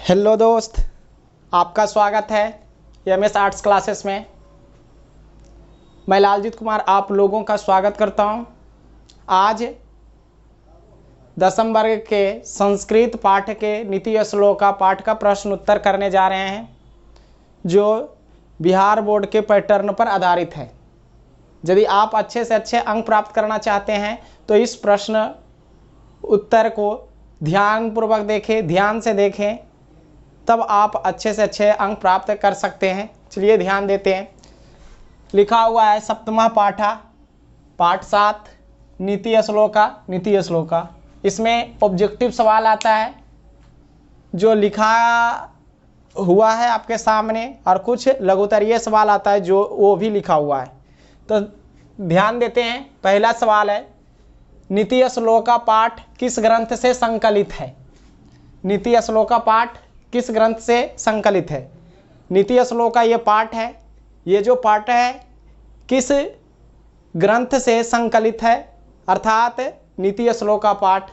Hello दोस्त, आपका स्वागत है एमएस आर्ट्स क्लासेस में। मैं लालजीत कुमार आप लोगों का स्वागत करता हूं। आज 10वीं वर्ग के संस्कृत पाठ के नीति श्लोका पाठ का प्रश्न उत्तर करने जा रहे हैं, जो बिहार बोर्ड के पैटर्न पर आधारित है। यदि आप अच्छे से अच्छे अंक प्राप्त करना चाहते हैं तो इस प्रश्न उत्तर को ध्यानपूर्वक देखें, ध्यान से देखें, तब आप अच्छे से अच्छे अंक प्राप्त कर सकते हैं। चलिए ध्यान देते हैं। लिखा हुआ है सप्तमा पाठा, पाठ 7, नीति श्लोका। इसमें ऑब्जेक्टिव सवाल आता है जो लिखा हुआ है आपके सामने, और कुछ लघुत्तरीय सवाल आता है जो वो भी लिखा हुआ है। तो ध्यान देते हैं। पहला सवाल है, नीति श्लोका पाठ किस ग्रंथ से संकलित है? नीति श्लोका पाठ किस ग्रंथ से संकलित है? नीति श्लोका ये पाठ है, ये जो पाठ है किस ग्रंथ से संकलित है? अर्थात नीति श्लोका पाठ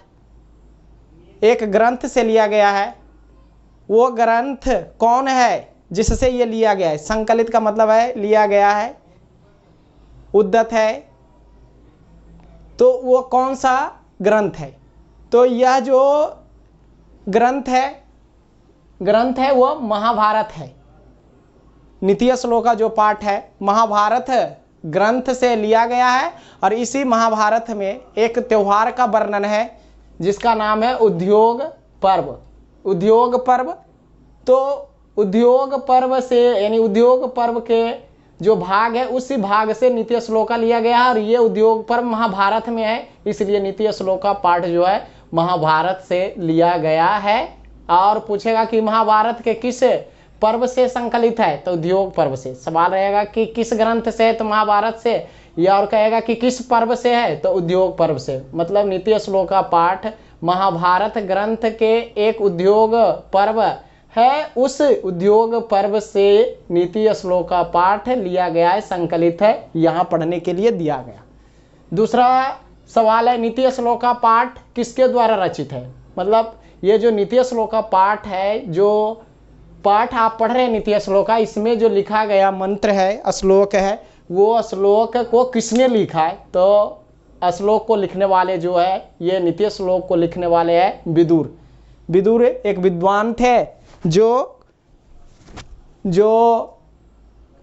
एक ग्रंथ से लिया गया है। वो ग्रंथ कौन है जिससे ये लिया गया है? संकलित का मतलब है लिया गया है, उद्धत है। तो वो कौन सा ग्रंथ है? तो यह जो ग्रंथ है वो महाभारत है। नीति श्लोका जो पाठ है महाभारत ग्रंथ से लिया गया है, और इसी महाभारत में एक त्योहार का वर्णन है जिसका नाम है उद्योग पर्व। उद्योग पर्व, तो उद्योग पर्व से यानी उद्योग पर्व के जो भाग है उसी भाग से नीति श्लोका लिया गया है, और ये उद्योग पर्व महाभारत में है, इसलिए नीति श्लोका पाठ जो है महाभारत से लिया गया है। और पूछेगा कि महाभारत के किस पर्व से संकलित है? तो उद्योग पर्व से। सवाल रहेगा कि किस ग्रंथ से? तो महाभारत से। या और कहेगा कि किस पर्व से है? तो उद्योग पर्व से। मतलब नीति श्लोका पाठ महाभारत ग्रंथ के एक उद्योग पर्व है, उस उद्योग पर्व से नीति श्लोका पाठ लिया गया है, संकलित है, यहाँ पढ़ने के लिए दिया गया। दूसरा सवाल है, नीति श्लोका पाठ किसके द्वारा रचित है? मतलब ये जो नीति श्लोका पाठ है, जो पाठ आप पढ़ रहे हैं नीति श्लोका, इसमें जो लिखा गया मंत्र है, श्लोक है, वो श्लोक को किसने लिखा है? तो श्लोक को लिखने वाले जो है, ये नीति श्लोक को लिखने वाले हैं विदुर। विदुर एक विद्वान थे जो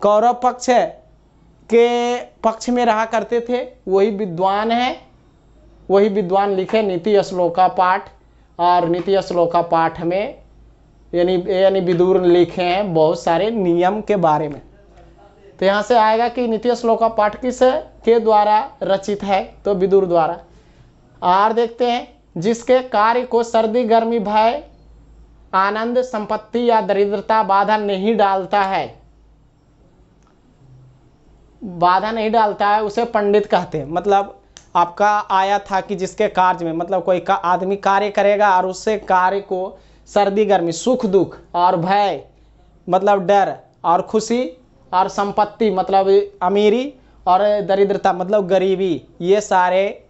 कौरव पक्ष के पक्ष में रहा करते थे। वही विद्वान है, वही विद्वान लिखे नीति श्लोका पाठ। और नीति श्लोका पाठ में यानी विदुर लिखे हैं बहुत सारे नियम के बारे में। तो यहाँ से आएगा कि नीति श्लोका पाठ किस के द्वारा रचित है? तो विदुर द्वारा। और देखते हैं, जिसके कार्य को सर्दी गर्मी भय आनंद संपत्ति या दरिद्रता बाधा नहीं डालता है, बाधा नहीं डालता है, उसे पंडित कहते हैं। मतलब आपका आया था कि जिसके कार्य में, मतलब कोई का आदमी कार्य करेगा और उससे कार्य को सर्दी गर्मी, सुख दुख और भय मतलब डर, और खुशी और संपत्ति मतलब अमीरी, और दरिद्रता मतलब गरीबी, ये सारे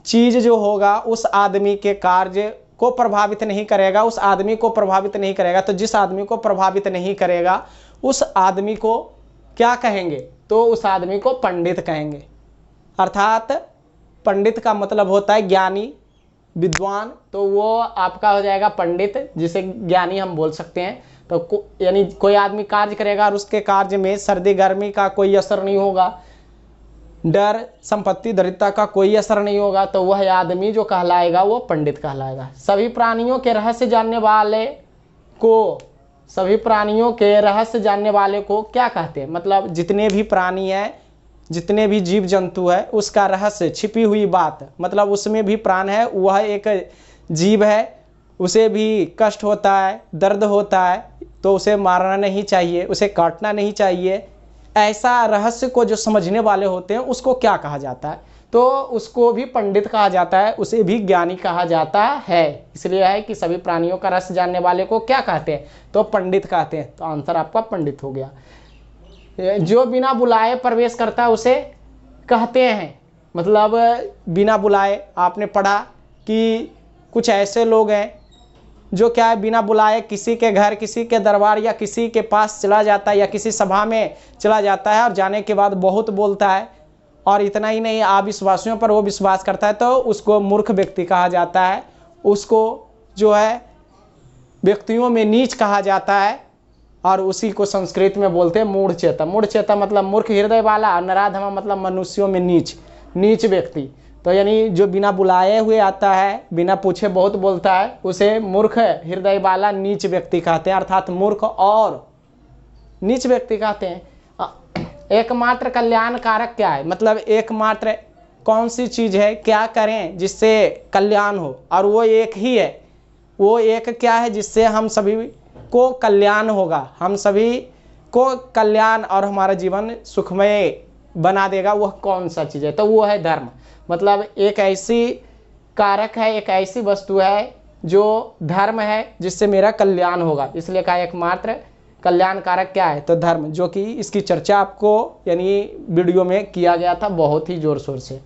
चीज जो होगा उस आदमी के कार्य को प्रभावित नहीं करेगा, उस आदमी को प्रभावित नहीं करेगा। तो जिस आदमी को प्रभावित नहीं करेगा उस आदमी को क्या कहेंगे? तो उस आदमी को पंडित कहेंगे। अर्थात पंडित का मतलब होता है ज्ञानी, विद्वान। तो वो आपका हो जाएगा पंडित, जिसे ज्ञानी हम बोल सकते हैं। तो यानी कोई आदमी कार्य करेगा और उसके कार्य में सर्दी गर्मी का कोई असर नहीं होगा, डर संपत्ति दरिद्रता का कोई असर नहीं होगा, तो वह आदमी जो कहलाएगा वो पंडित कहलाएगा। सभी प्राणियों के रहस्य जानने वाले को, सभी प्राणियों के रहस्य जानने वाले को क्या कहते हैं? मतलब जितने भी प्राणी हैं, जितने भी जीव जंतु है, उसका रहस्य, छिपी हुई बात, मतलब उसमें भी प्राण है, वह एक जीव है, उसे भी कष्ट होता है, दर्द होता है, तो उसे मारना नहीं चाहिए, उसे काटना नहीं चाहिए। ऐसा रहस्य को जो समझने वाले होते हैं उसको क्या कहा जाता है? तो उसको भी पंडित कहा जाता है, उसे भी ज्ञानी कहा जाता है। इसलिए है कि सभी प्राणियों का रहस्य जानने वाले को क्या कहते हैं? तो पंडित कहते हैं। तो आंसर आपका पंडित हो गया। जो बिना बुलाए प्रवेश करता है उसे कहते हैं, मतलब बिना बुलाए। आपने पढ़ा कि कुछ ऐसे लोग हैं जो क्या है बिना बुलाए किसी के घर, किसी के दरबार या किसी के पास चला जाता है या किसी सभा में चला जाता है और जाने के बाद बहुत बोलता है और इतना ही नहीं अविश्वासियों पर वो विश्वास करता है, तो उसको मूर्ख व्यक्ति कहा जाता है। उसको जो है व्यक्तियों में नीच कहा जाता है और उसी को संस्कृत में बोलते हैं मूढ़चेता। मूढ़चेता मतलब मूर्ख हृदय वाला, और नराधमा मतलब मनुष्यों में नीच व्यक्ति। तो यानी जो बिना बुलाए हुए आता है, बिना पूछे बहुत बोलता है, उसे मूर्ख हृदय वाला नीच व्यक्ति कहते हैं, अर्थात मूर्ख और नीच व्यक्ति कहते हैं। एकमात्र कल्याण कारक क्या है, मतलब एकमात्र कौन सी चीज़ है, क्या करें जिससे कल्याण हो, और वो एक ही है। वो एक क्या है जिससे हम सभी को कल्याण होगा, हम सभी को कल्याण और हमारा जीवन सुखमय बना देगा, वह कौन सा चीज़ है, तो वो है धर्म। मतलब एक ऐसी कारक है, एक ऐसी वस्तु है जो धर्म है जिससे मेरा कल्याण होगा, इसलिए कहा एकमात्र कल्याण कारक क्या है, तो धर्म, जो कि इसकी चर्चा आपको यानी वीडियो में किया गया था बहुत ही जोर शोर से।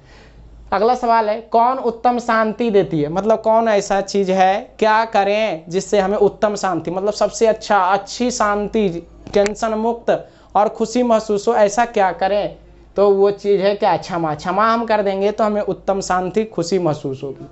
अगला सवाल है कौन उत्तम शांति देती है, मतलब कौन ऐसा चीज़ है, क्या करें जिससे हमें उत्तम शांति, मतलब सबसे अच्छी शांति, टेंशन मुक्त और खुशी महसूस हो, ऐसा क्या करें, तो वो चीज़ है क्या, क्षमा हम कर देंगे तो हमें उत्तम शांति खुशी महसूस होगी।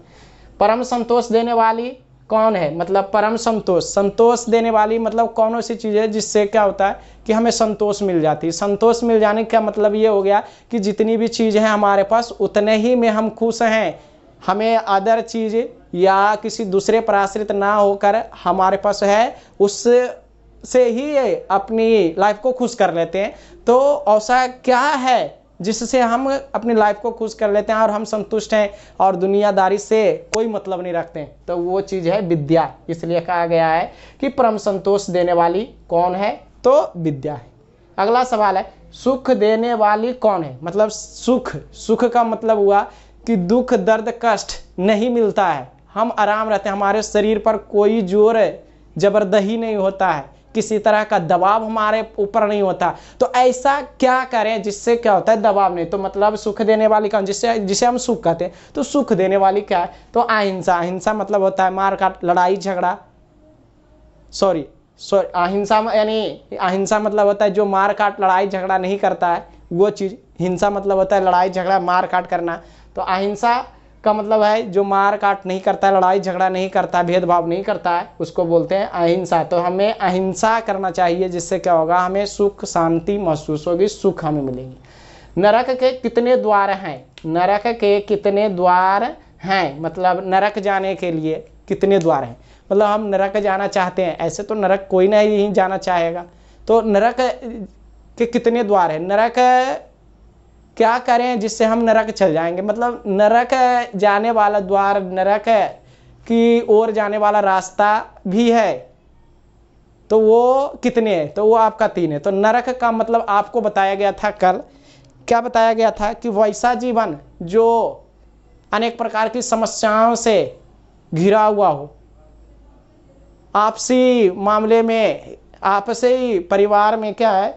परम संतोष देने वाली कौन है, मतलब परम संतोष देने वाली मतलब कौन सी चीज़ है जिससे क्या होता है कि हमें संतोष मिल जाती है। संतोष मिल जाने का मतलब ये हो गया कि जितनी भी चीज़ है हमारे पास उतने ही में हम खुश हैं, हमें अदर चीज़ या किसी दूसरे पर आश्रित ना होकर हमारे पास है उससे ही अपनी लाइफ को खुश कर लेते हैं। तो ऐसा क्या है जिससे हम अपनी लाइफ को खुश कर लेते हैं और हम संतुष्ट हैं और दुनियादारी से कोई मतलब नहीं रखते हैं, तो वो चीज़ है विद्या। इसलिए कहा गया है कि परम संतोष देने वाली कौन है, तो विद्या है। अगला सवाल है सुख देने वाली कौन है, मतलब सुख का मतलब हुआ कि दुख दर्द कष्ट नहीं मिलता है, हम आराम रहते हैं, हमारे शरीर पर कोई जोर जबरदस्ती नहीं होता है, किसी तरह का दबाव हमारे ऊपर नहीं होता। तो ऐसा क्या करें जिससे क्या होता है, दबाव नहीं, तो मतलब सुख देने वाली कौन, जिसे हम सुख कहते हैं, तो सुख देने वाली क्या है, तो अहिंसा मतलब होता है मार काट लड़ाई झगड़ा, अहिंसा यानी अहिंसा मतलब होता है जो मार काट लड़ाई झगड़ा नहीं करता है वो चीज़, हिंसा मतलब होता है लड़ाई झगड़ा मार काट करना, तो अहिंसा का मतलब है जो मार काट नहीं करता, लड़ाई झगड़ा नहीं करता, भेदभाव नहीं करता है, उसको बोलते हैं अहिंसा। तो हमें अहिंसा करना चाहिए जिससे क्या होगा, हमें सुख शांति महसूस होगी, सुख हमें मिलेगी। नरक के कितने द्वार हैं, नरक के कितने द्वार हैं, मतलब नरक जाने के लिए कितने द्वार हैं, मतलब हम नरक जाना चाहते हैं, ऐसे तो नरक कोई नहीं जाना चाहेगा, तो नरक के कितने द्वार हैं, नरक क्या करें जिससे हम नरक चल जाएंगे, मतलब नरक जाने वाला द्वार, नरक की ओर जाने वाला रास्ता भी है, तो वो कितने हैं, तो वो आपका 3 है। तो नरक का मतलब आपको बताया गया था कल, क्या बताया गया था कि वैसा जीवन जो अनेक प्रकार की समस्याओं से घिरा हुआ हो, आपसी मामले में, आपसी परिवार में क्या है,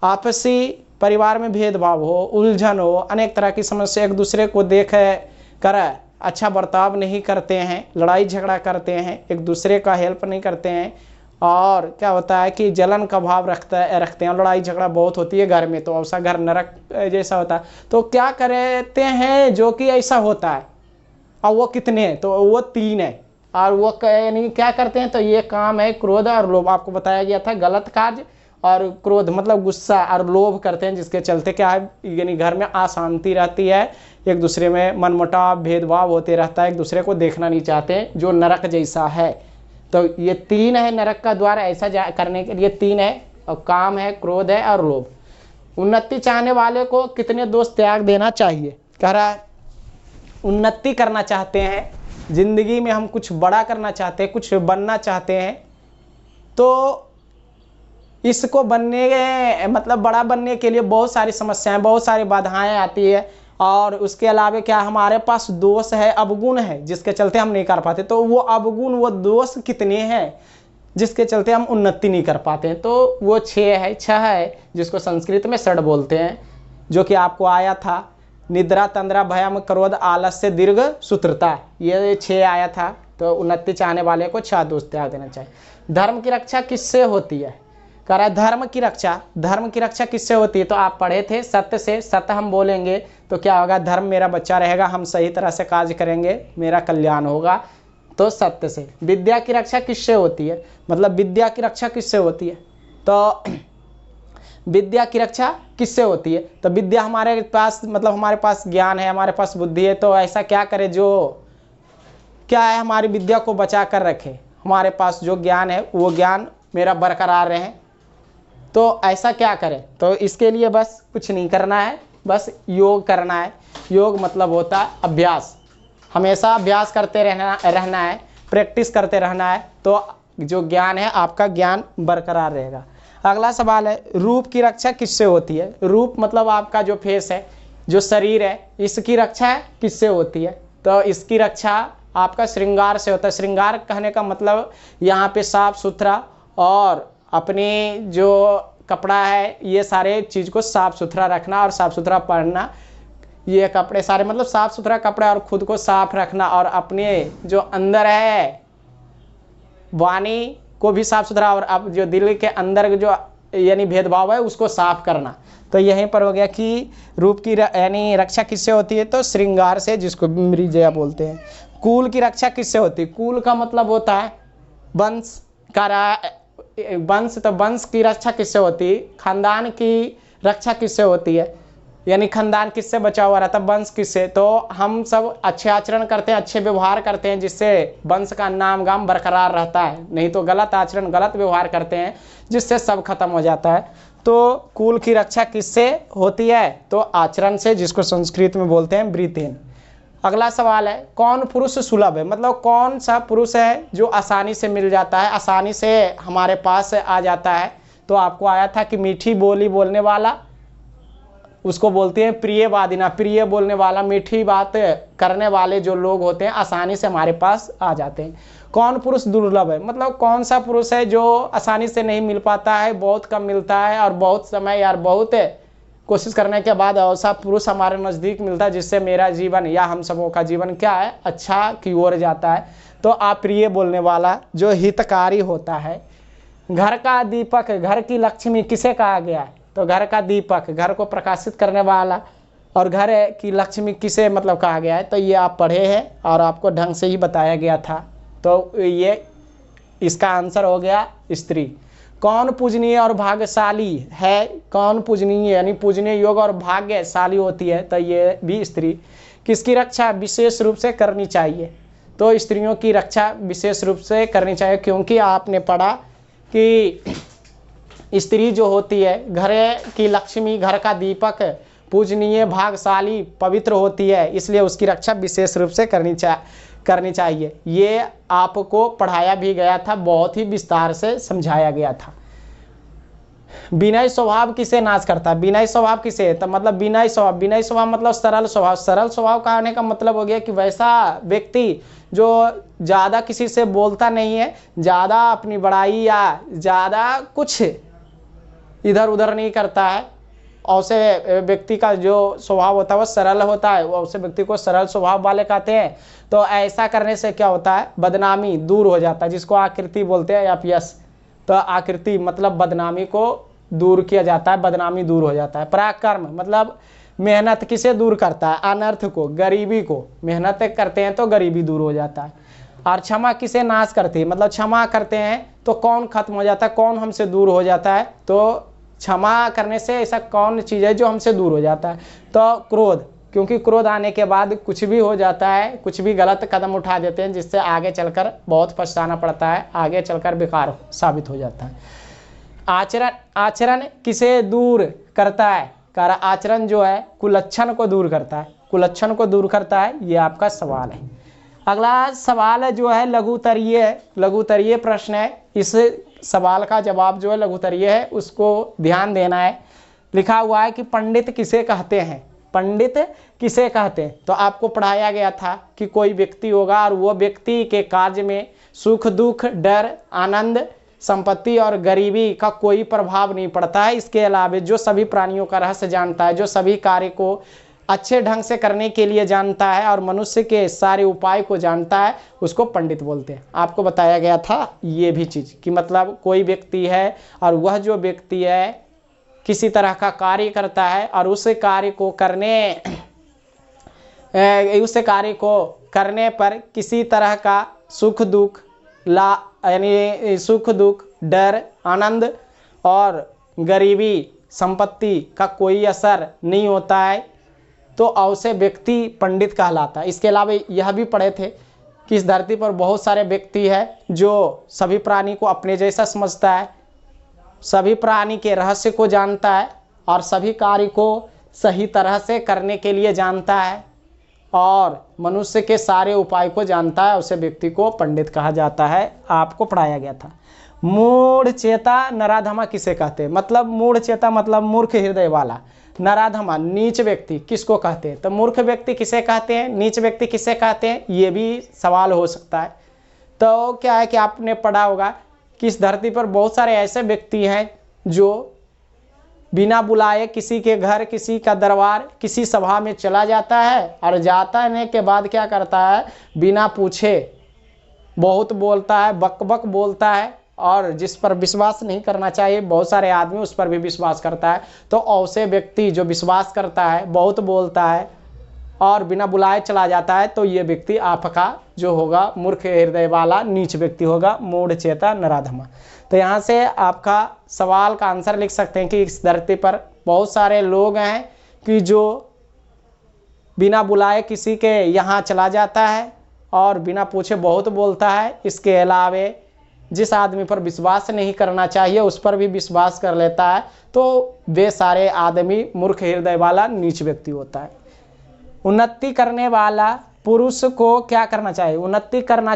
आपसी परिवार में भेदभाव हो, उलझन हो, अनेक तरह की समस्या, एक दूसरे को देख कर अच्छा बर्ताव नहीं करते हैं, लड़ाई झगड़ा करते हैं, एक दूसरे का हेल्प नहीं करते हैं, और क्या होता है कि जलन का भाव रखते हैं, लड़ाई झगड़ा बहुत होती है घर में, तो ऐसा घर नरक जैसा होता है। तो क्या करते हैं जो कि ऐसा होता है, और वो कितने हैं, तो वो 3 है, और वो यानी क्या करते हैं, तो ये काम है क्रोध और लोभ, आपको बताया गया था गलत कार्य, और क्रोध मतलब गुस्सा और लोभ करते हैं, जिसके चलते क्या है, यानी घर में अशांति रहती है, एक दूसरे में मनमुटाव भेदभाव होते रहता है, एक दूसरे को देखना नहीं चाहते, जो नरक जैसा है। तो ये 3 है नरक का द्वार, ऐसा करने के लिए 3 है, और काम है, क्रोध है और लोभ। उन्नति चाहने वाले को कितने दोष त्याग देना चाहिए, कह रहा है उन्नति करना चाहते हैं, जिंदगी में हम कुछ बड़ा करना चाहते हैं, कुछ बनना चाहते हैं, तो इसको बनने मतलब बड़ा बनने के लिए बहुत सारी समस्याएं, बहुत सारी बाधाएं आती है, और उसके अलावा क्या हमारे पास दोष है, अवगुण है, जिसके चलते हम नहीं कर पाते। तो वो अवगुण, वो दोष कितने हैं जिसके चलते हम उन्नति नहीं कर पाते हैं, तो वो 6 है, जिसको संस्कृत में षड बोलते हैं, जो कि आपको आया था, निद्रा तंद्रा भयम क्रोध आलस्य दीर्घ सूत्रता, ये 6 आया था। तो उन्नति चाहने वाले को 6 दोष त्याग देना चाहिए। धर्म की रक्षा किससे होती है? कह रहा है धर्म की रक्षा किससे होती है? तो आप पढ़े थे सत्य से। सत्य हम बोलेंगे तो क्या होगा? धर्म मेरा बच्चा रहेगा, हम सही तरह से कार्य करेंगे, मेरा कल्याण होगा, तो सत्य से। विद्या की रक्षा किससे होती है? मतलब विद्या की रक्षा किससे होती है? तो विद्या की रक्षा किससे होती है? तो विद्या हमारे पास, मतलब हमारे पास ज्ञान है, हमारे पास बुद्धि है, तो ऐसा क्या करे जो क्या है हमारी विद्या को बचा कर रखे, हमारे पास जो ज्ञान है वो ज्ञान मेरा बरकरार रहे। तो ऐसा क्या करें? तो इसके लिए बस कुछ नहीं करना है, बस योग करना है। योग मतलब होता है अभ्यास, हमेशा अभ्यास करते रहना है, प्रैक्टिस करते रहना है, तो जो ज्ञान है आपका ज्ञान बरकरार रहेगा। अगला सवाल है रूप की रक्षा किससे होती है? रूप मतलब आपका जो फेस है, जो शरीर है, इसकी रक्षा किससे होती है? तो इसकी रक्षा आपका श्रृंगार से होता है। श्रृंगार कहने का मतलब यहाँ पे साफ सुथरा और अपनी जो कपड़ा है ये सारे चीज़ को साफ सुथरा रखना और साफ सुथरा पहनना, ये कपड़े सारे मतलब साफ सुथरा कपड़ा और खुद को साफ रखना और अपने जो अंदर है वाणी को भी साफ सुथरा और अब जो दिल के अंदर जो यानी भेदभाव है उसको साफ करना। तो यहीं पर हो गया कि रूप की यानी रक्षा किससे होती है? तो श्रृंगार से, जिसको मृजया बोलते हैं। कुल की रक्षा किससे होती है? कुल का मतलब होता है वंश का वंश, तो वंश की रक्षा किससे होती है? खानदान की रक्षा किससे होती है? यानी खानदान किससे बचा हुआ रहता है? वंश किससे? तो हम सब अच्छे आचरण करते हैं, अच्छे व्यवहार करते हैं, जिससे वंश का नाम गाम बरकरार रहता है, नहीं तो गलत आचरण गलत व्यवहार करते हैं जिससे सब खत्म हो जाता है। तो कुल की रक्षा किससे होती है? तो आचरण से, जिसको संस्कृत में बोलते हैं ब्रीतेन। अगला सवाल है कौन पुरुष सुलभ है? मतलब कौन सा पुरुष है जो आसानी से मिल जाता है, आसानी से हमारे पास आ जाता है? तो आपको आया था कि मीठी बोली बोलने वाला, उसको बोलते हैं प्रियवादिना। प्रिय बोलने वाला, मीठी बात करने वाले जो लोग होते हैं आसानी से हमारे पास आ जाते हैं। कौन पुरुष दुर्लभ है? मतलब कौन सा पुरुष है जो आसानी से नहीं मिल पाता है, बहुत कम मिलता है और बहुत समय यार बहुत कोशिश करने के बाद ऐसा पुरुष हमारे नज़दीक मिलता है जिससे मेरा जीवन या हम सबों का जीवन क्या है, अच्छा की ओर जाता है। तो अप्रिय बोलने वाला जो हितकारी होता है। घर का दीपक, घर की लक्ष्मी किसे कहा गया है? तो घर का दीपक, घर को प्रकाशित करने वाला, और घर की लक्ष्मी किसे मतलब कहा गया है? तो ये आप पढ़े हैं और आपको ढंग से ही बताया गया था। तो ये इसका आंसर हो गया स्त्री। कौन पूजनीय और भाग्यशाली है? कौन पूजनीय यानी पूजनीय योग और भाग्यशाली होती है? तो ये भी स्त्री। किसकी रक्षा विशेष रूप से करनी चाहिए? तो स्त्रियों की रक्षा विशेष रूप से करनी चाहिए, क्योंकि आपने पढ़ा कि स्त्री जो होती है घर की लक्ष्मी, घर का दीपक, पूजनीय, भाग्यशाली, पवित्र होती है, इसलिए उसकी रक्षा विशेष रूप से करनी चाहिए। ये आपको पढ़ाया भी गया था, बहुत ही विस्तार से समझाया गया था। विनय स्वभाव किसे नाश करता है? विनय स्वभाव किसे? तो मतलब विनय स्वभाव मतलब सरल स्वभाव। सरल स्वभाव कहने का मतलब हो गया कि वैसा व्यक्ति जो ज़्यादा किसी से बोलता नहीं है, ज़्यादा अपनी बड़ाई या ज़्यादा कुछ इधर उधर नहीं करता है, ऐसे व्यक्ति का जो स्वभाव होता है वह सरल होता है, वो उसे व्यक्ति को सरल स्वभाव वाले कहते हैं। तो ऐसा करने से क्या होता है? बदनामी दूर हो जाता है, जिसको आकृति बोलते हैं या यश। तो आकृति मतलब बदनामी को दूर किया जाता है, बदनामी दूर हो जाता है। पराक्रम मतलब मेहनत किसे दूर करता है? अनर्थ को, गरीबी को। मेहनत करते हैं तो गरीबी दूर हो जाता है। और क्षमा किसे नाश करती है? मतलब क्षमा करते हैं तो कौन खत्म हो जाता है, कौन हमसे दूर हो जाता है? तो क्षमा करने से ऐसा कौन चीज़ है जो हमसे दूर हो जाता है? तो क्रोध, क्योंकि क्रोध आने के बाद कुछ भी हो जाता है, कुछ भी गलत कदम उठा देते हैं जिससे आगे चलकर बहुत पछताना पड़ता है, आगे चलकर बेकार साबित हो जाता है। आचरण किसे दूर करता है? कारण आचरण जो है कुलक्षण को दूर करता है, कुलक्षण को दूर करता है। ये आपका सवाल है। अगला सवाल जो है लघुतरीय प्रश्न है। इस सवाल का जवाब जो है लघुतरीय है, उसको ध्यान देना है। लिखा हुआ है कि पंडित किसे कहते हैं? पंडित किसे कहते हैं? तो आपको पढ़ाया गया था कि कोई व्यक्ति होगा और वो व्यक्ति के कार्य में सुख दुख, डर, आनंद, संपत्ति और गरीबी का कोई प्रभाव नहीं पड़ता है। इसके अलावा जो सभी प्राणियों का रहस्य जानता है, जो सभी कार्य को अच्छे ढंग से करने के लिए जानता है और मनुष्य के सारे उपाय को जानता है, उसको पंडित बोलते हैं। आपको बताया गया था ये भी चीज़ कि मतलब कोई व्यक्ति है और वह जो व्यक्ति है किसी तरह का कार्य करता है और उस कार्य को करने पर किसी तरह का सुख दुख यानी सुख दुख, डर, आनंद और गरीबी, संपत्ति का कोई असर नहीं होता है, तो ऐसे व्यक्ति पंडित कहलाता है। इसके अलावा यह भी पढ़े थे कि इस धरती पर बहुत सारे व्यक्ति हैं जो सभी प्राणी को अपने जैसा समझता है, सभी प्राणी के रहस्य को जानता है और सभी कार्य को सही तरह से करने के लिए जानता है और मनुष्य के सारे उपाय को जानता है, उसे व्यक्ति को पंडित कहा जाता है। आपको पढ़ाया गया था। मूढ़ चेता नराधमा किसे कहते हैं? मतलब मूढ़ चेता मतलब मूर्ख हृदय वाला, नराधमा नीच व्यक्ति किसको कहते हैं? तो मूर्ख व्यक्ति किसे कहते हैं, नीच व्यक्ति किसे कहते हैं, ये भी सवाल हो सकता है। तो क्या है कि आपने पढ़ा होगा कि इस धरती पर बहुत सारे ऐसे व्यक्ति हैं जो बिना बुलाए किसी के घर, किसी का दरबार, किसी सभा में चला जाता है और जाने के बाद क्या करता है, बिना पूछे बहुत बोलता है, बक बक बोलता है और जिस पर विश्वास नहीं करना चाहिए बहुत सारे आदमी उस पर भी विश्वास करता है। तो ऐसे व्यक्ति जो विश्वास करता है, बहुत बोलता है और बिना बुलाए चला जाता है, तो ये व्यक्ति आपका जो होगा मूर्ख हृदय वाला नीच व्यक्ति होगा, मूढ़ चेता नराधमा। तो यहाँ से आपका सवाल का आंसर लिख सकते हैं कि इस धरती पर बहुत सारे लोग हैं कि जो बिना बुलाए किसी के यहाँ चला जाता है और बिना पूछे बहुत बोलता है। इसके अलावे जिस आदमी पर विश्वास नहीं करना चाहिए उस पर भी विश्वास कर लेता है, तो वे सारे आदमी मूर्ख हृदय वाला नीच व्यक्ति होता है। उन्नति करने वाला पुरुष को क्या करना चाहिए? उन्नति करना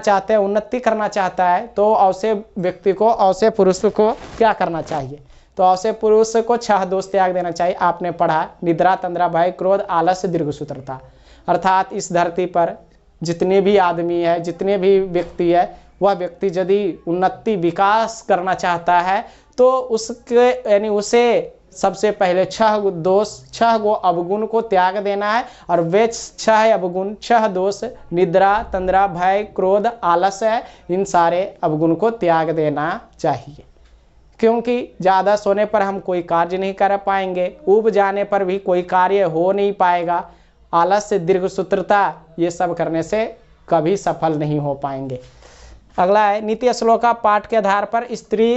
चाहता है तो ऐसे व्यक्ति को, ऐसे पुरुष को क्या करना चाहिए? तो ऐसे पुरुष को 6 दोष त्याग देना चाहिए। आपने पढ़ा निद्रा, तंद्रा, भय, क्रोध, आलस्य, दीर्घसूत्रता। अर्थात इस धरती पर जितने भी आदमी है, जितने भी व्यक्ति है, वह व्यक्ति यदि उन्नति विकास करना चाहता है तो उसके यानी उसे सबसे पहले 6 दोष, 6 गो अवगुण को त्याग देना है और वे 6 अवगुण, 6 दोष निद्रा, तंद्रा, भय, क्रोध, आलस्य है, इन सारे अवगुण को त्याग देना चाहिए। क्योंकि ज़्यादा सोने पर हम कोई कार्य नहीं कर पाएंगे, ऊब जाने पर भी कोई कार्य हो नहीं पाएगा। आलस्य, दीर्घसूत्रता ये सब करने से कभी सफल नहीं हो पाएंगे। अगला है नीति श्लोका पाठ के आधार पर स्त्री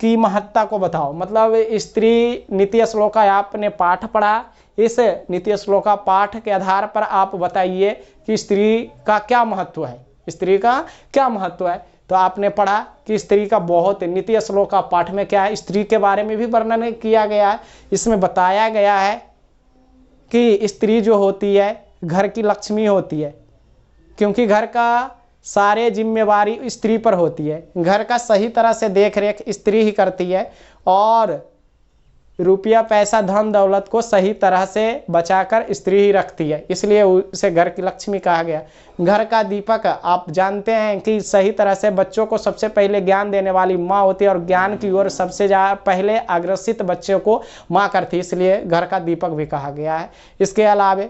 की महत्ता को बताओ। मतलब स्त्री नीति श्लोका आपने पाठ पढ़ा, इस नीति श्लोका पाठ के आधार पर आप बताइए कि स्त्री का क्या महत्व है, स्त्री का क्या महत्व है। तो आपने पढ़ा कि स्त्री का बहुत नीति श्लोका पाठ में क्या है, स्त्री के बारे में भी वर्णन किया गया है। इसमें बताया गया है कि स्त्री जो होती है घर की लक्ष्मी होती है, क्योंकि घर का सारे जिम्मेवारी स्त्री पर होती है। घर का सही तरह से देख रेख स्त्री ही करती है और रुपया पैसा धन दौलत को सही तरह से बचाकर स्त्री ही रखती है, इसलिए उसे घर की लक्ष्मी कहा गया। घर का दीपक आप जानते हैं कि सही तरह से बच्चों को सबसे पहले ज्ञान देने वाली माँ होती है और ज्ञान की ओर सबसे ज़्यादा पहले अग्रसित बच्चों को माँ करती है, इसलिए घर का दीपक भी कहा गया है। इसके अलावा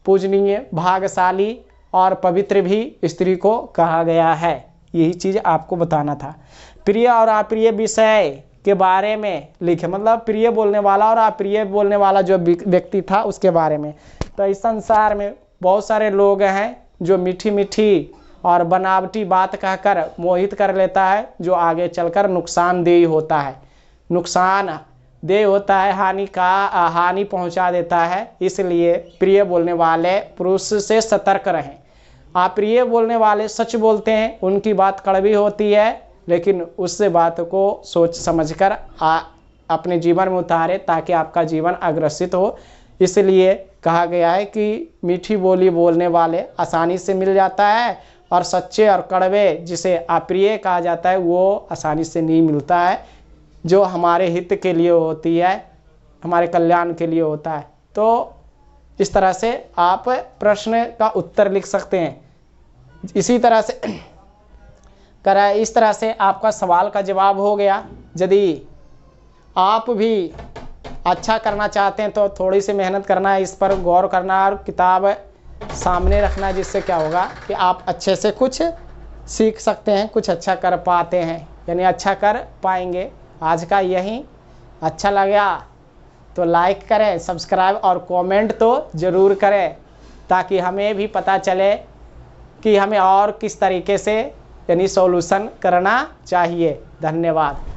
पूजनीय, भाग्यशाली और पवित्र भी स्त्री को कहा गया है। यही चीज़ आपको बताना था। प्रिय और अप्रिय विषय के बारे में लिखे, मतलब प्रिय बोलने वाला और अप्रिय बोलने वाला जो व्यक्ति था उसके बारे में। तो इस संसार में बहुत सारे लोग हैं जो मीठी मीठी और बनावटी बात कहकर मोहित कर लेता है, जो आगे चलकर नुकसानदेह होता है, नुकसानदेह होता है, हानि पहुंचा देता है। इसलिए प्रिय बोलने वाले पुरुष से सतर्क रहें। अप्रिय बोलने वाले सच बोलते हैं, उनकी बात कड़वी होती है, लेकिन उससे बात को सोच समझकर अपने जीवन में उतारे ताकि आपका जीवन अग्रसित हो। इसलिए कहा गया है कि मीठी बोली बोलने वाले आसानी से मिल जाता है और सच्चे और कड़वे जिसे अप्रिय कहा जाता है वो आसानी से नहीं मिलता है, जो हमारे हित के लिए होती है, हमारे कल्याण के लिए होता है। तो इस तरह से आप प्रश्न का उत्तर लिख सकते हैं। इसी तरह से इस तरह से आपका सवाल का जवाब हो गया। यदि आप भी अच्छा करना चाहते हैं तो थोड़ी सी मेहनत करना है, इस पर गौर करना और किताब सामने रखना, जिससे क्या होगा कि आप अच्छे से कुछ सीख सकते हैं, कुछ अच्छा कर पाते हैं, यानी अच्छा कर पाएंगे। आज का यही, अच्छा लगा तो लाइक करें, सब्सक्राइब और कमेंट तो ज़रूर करें, ताकि हमें भी पता चले कि हमें और किस तरीके से यानी सॉल्यूशन करना चाहिए। धन्यवाद।